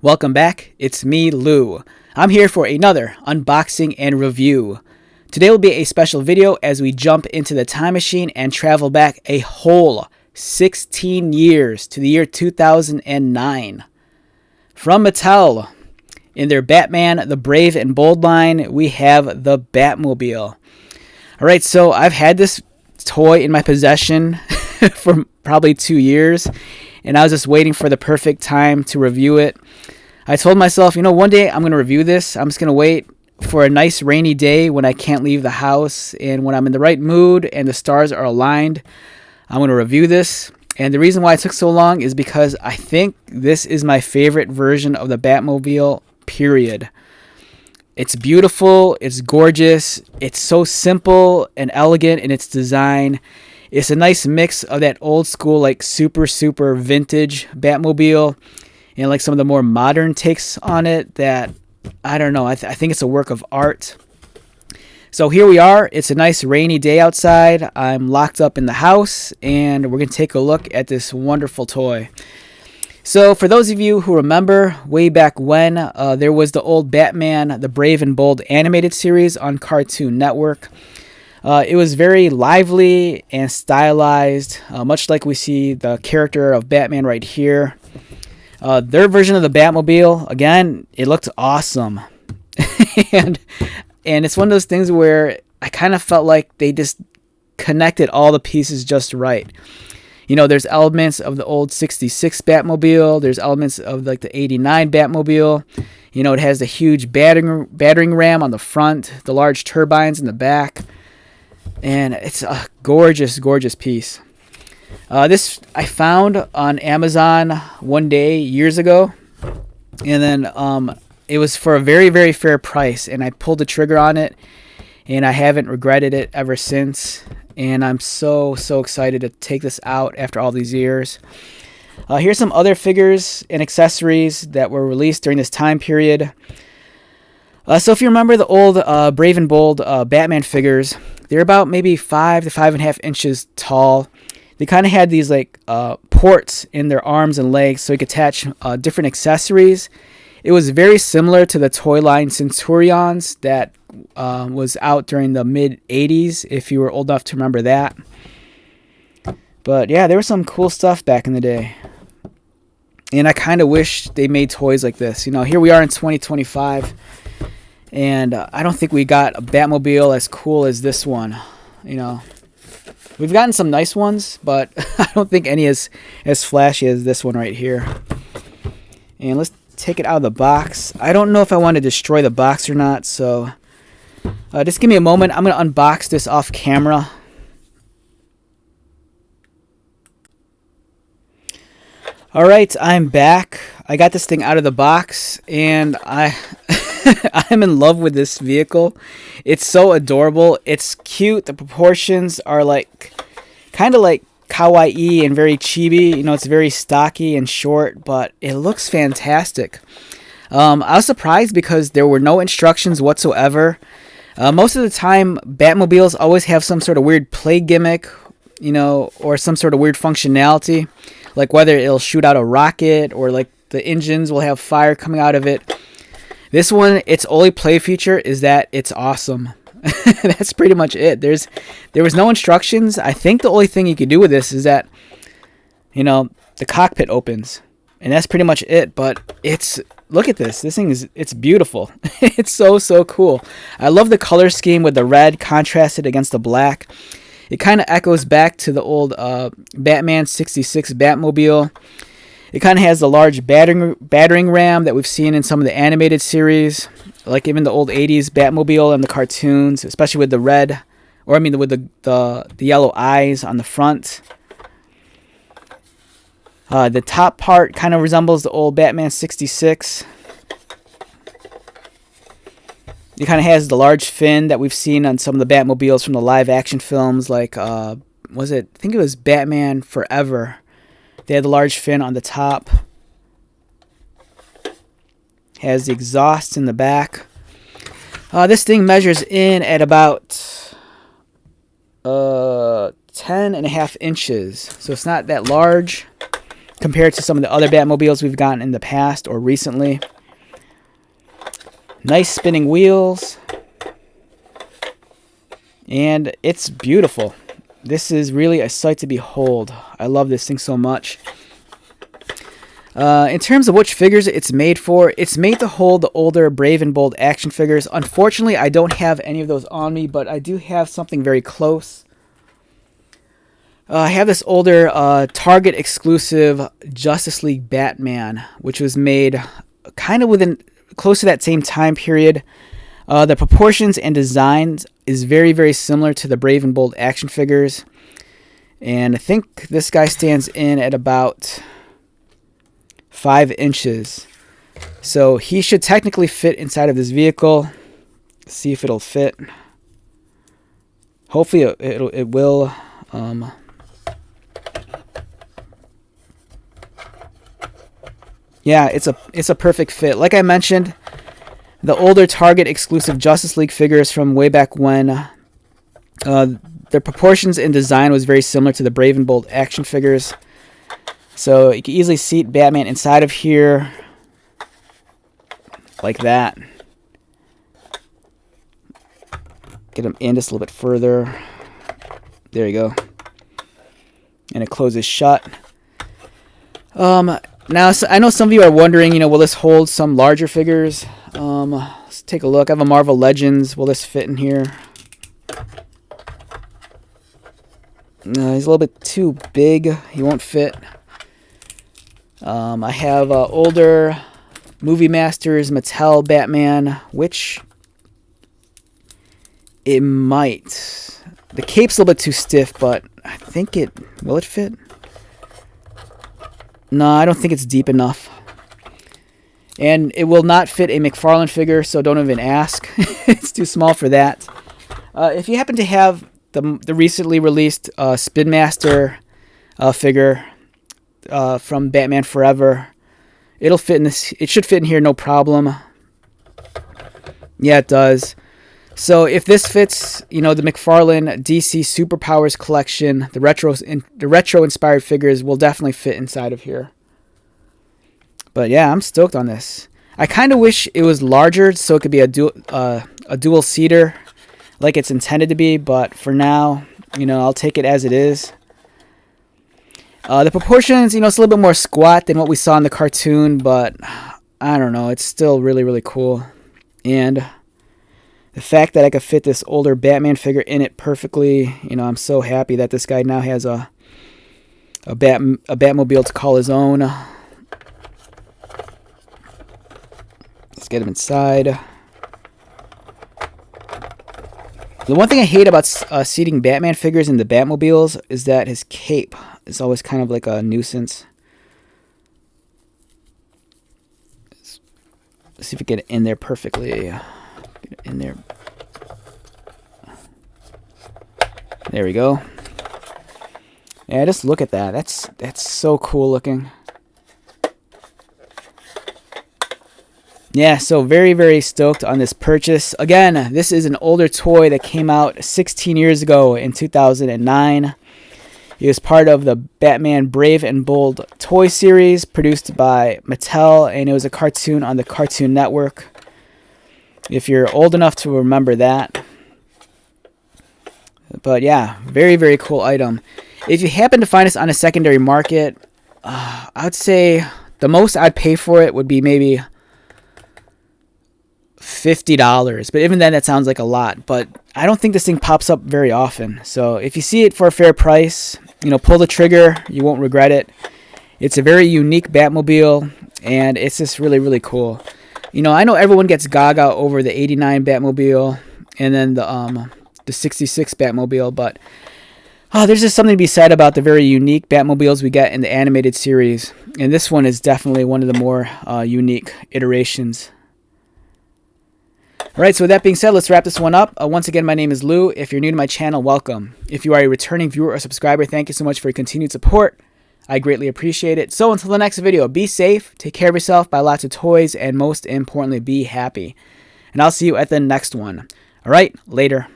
Welcome back, it's me, Lou. I'm here for another unboxing and review. Today will be a special video as we jump into the time machine and travel back a whole 16 years to the year 2009. From Mattel, in their Batman the Brave and Bold line, we have the Batmobile. Alright, so I've had this toy in my possession for probably 2 years, and I was just waiting for the perfect time to review it. I told myself, one day I'm going to review this. I'm just going to wait for a nice rainy day when I can't leave the house, and when I'm in the right mood and the stars are aligned, I'm going to review this. And the reason why it took so long is because I think this is my favorite version of the Batmobile, period. It's beautiful, it's gorgeous, it's so simple and elegant in its design. It's a nice mix of that old school, like super vintage Batmobile and like some of the more modern takes on it that, I don't know, I think it's a work of art. So here we are. It's a nice rainy day outside. I'm locked up in the house, and we're going to take a look at this wonderful toy. So for those of you who remember way back when, there was the old Batman, the Brave and Bold animated series on Cartoon Network. It was very lively and stylized, much like we see the character of Batman right here. Their version of the Batmobile, again, it looked awesome. and it's one of those things where I kind of felt like they just connected all the pieces just right. There's elements of the old 66 Batmobile. There's elements of like the 89 Batmobile. It has the huge battering ram on the front, the large turbines in the back. And it's a gorgeous piece. This I found on Amazon one day years ago, and then it was for a very fair price, and I pulled the trigger on it, and I haven't regretted it ever since. And I'm so excited to take this out after all these years. Here's some other figures and accessories that were released during this time period. So if you remember the old Brave and Bold Batman figures, they're about maybe 5 to 5.5 inches tall. They kind of had these like ports in their arms and legs so you could attach different accessories. It was very similar to the toy line Centurions that was out during the mid-'80s, if you were old enough to remember that. But yeah, there was some cool stuff back in the day. And I kind of wish they made toys like this. Here we are in 2025. And I don't think we got a Batmobile as cool as this one. We've gotten some nice ones, but I don't think any as flashy as this one right here. And let's take it out of the box. I don't know if I want to destroy the box or not, so just give me a moment. I'm going to unbox this off camera. Alright, I'm back. I got this thing out of the box, and I'm in love with this vehicle. It's so adorable. It's cute. The proportions are like kind of like kawaii and very chibi. It's very stocky and short, but it looks fantastic. I was surprised because there were no instructions whatsoever. Most of the time, Batmobiles always have some sort of weird play gimmick, or some sort of weird functionality, like whether it'll shoot out a rocket or like the engines will have fire coming out of it. This one, its only play feature is that it's awesome. That's pretty much it. There was no instructions. I think the only thing you could do with this is that, the cockpit opens, and that's pretty much it. But look at this. This thing it's beautiful. It's so cool. I love the color scheme with the red contrasted against the black. It kind of echoes back to the old Batman 66 Batmobile. It kind of has the large battering ram that we've seen in some of the animated series, like even the old 80s Batmobile and the cartoons, especially with the red, with the yellow eyes on the front. The top part kind of resembles the old Batman 66. It kind of has the large fin that we've seen on some of the Batmobiles from the live action films, like, I think it was Batman Forever. They had the large fin on the top. Has the exhaust in the back. This thing measures in at about 10.5 inches. So it's not that large. compared to some of the other Batmobiles we've gotten in the past or recently. Nice spinning wheels. And it's beautiful. This is really a sight to behold. I love this thing so much. In terms of which figures it's made for, it's made to hold the older Brave and Bold action figures. Unfortunately, I don't have any of those on me, but I do have something very close. I have this older Target exclusive Justice League Batman, which was made kind of within close to that same time period. The proportions and designs is very, very similar to the Brave and Bold action figures. And I think this guy stands in at about 5 inches. So he should technically fit inside of this vehicle. Let's see if it'll fit. Hopefully it will. Yeah, it's a perfect fit. Like I mentioned, the older Target exclusive Justice League figures from way back when, their proportions and design was very similar to the Brave and Bold action figures. So you can easily seat Batman inside of here like that. Get him in just a little bit further. There you go. And it closes shut. Now, so I know some of you are wondering, will this hold some larger figures? Let's take a look. I have a Marvel Legends. Will this fit in here? No, he's a little bit too big. He won't fit. I have older Movie Masters Mattel Batman, which it might. The cape's a little bit too stiff, but I think will it fit? No, I don't think it's deep enough. And it will not fit a McFarlane figure, so don't even ask. It's too small for that. If you happen to have the recently released Spin Master figure from Batman Forever, it'll fit in this. It should fit in here, no problem. Yeah, it does. So if this fits, the McFarlane DC Superpowers collection, the retro inspired figures will definitely fit inside of here. But yeah, I'm stoked on this. I kind of wish it was larger so it could be a dual seater like it's intended to be, but for now, I'll take it as it is. The proportions, it's a little bit more squat than what we saw in the cartoon, but I don't know, it's still really, really cool. And the fact that I could fit this older Batman figure in it perfectly, I'm so happy that this guy now has a Batmobile to call his own. Let's get him inside. The one thing I hate about seating Batman figures in the Batmobiles is that his cape is always kind of like a nuisance. Let's see if we get it in there perfectly. Get it in there. There we go. Yeah, just look at that. That's so cool looking. Yeah, so very, very stoked on this purchase. Again, this is an older toy that came out 16 years ago in 2009. It was part of the Batman Brave and Bold toy series produced by Mattel, and it was a cartoon on the Cartoon Network. If you're old enough to remember that. But yeah, very, very cool item. If you happen to find this on a secondary market, I would say the most I'd pay for it would be maybe $50. But even then, that sounds like a lot. But I don't think this thing pops up very often. So if you see it for a fair price, pull the trigger. You won't regret it. It's a very unique Batmobile, and it's just really, really cool. I know everyone gets gaga over the 89 Batmobile and then the 66 Batmobile, but there's just something to be said about the very unique Batmobiles we get in the animated series. And this one is definitely one of the more unique iterations. Alright, so with that being said, let's wrap this one up. Once again, my name is Lou. If you're new to my channel, welcome. If you are a returning viewer or subscriber, thank you so much for your continued support. I greatly appreciate it. So until the next video, be safe, take care of yourself, buy lots of toys, and most importantly, be happy. And I'll see you at the next one. Alright, later.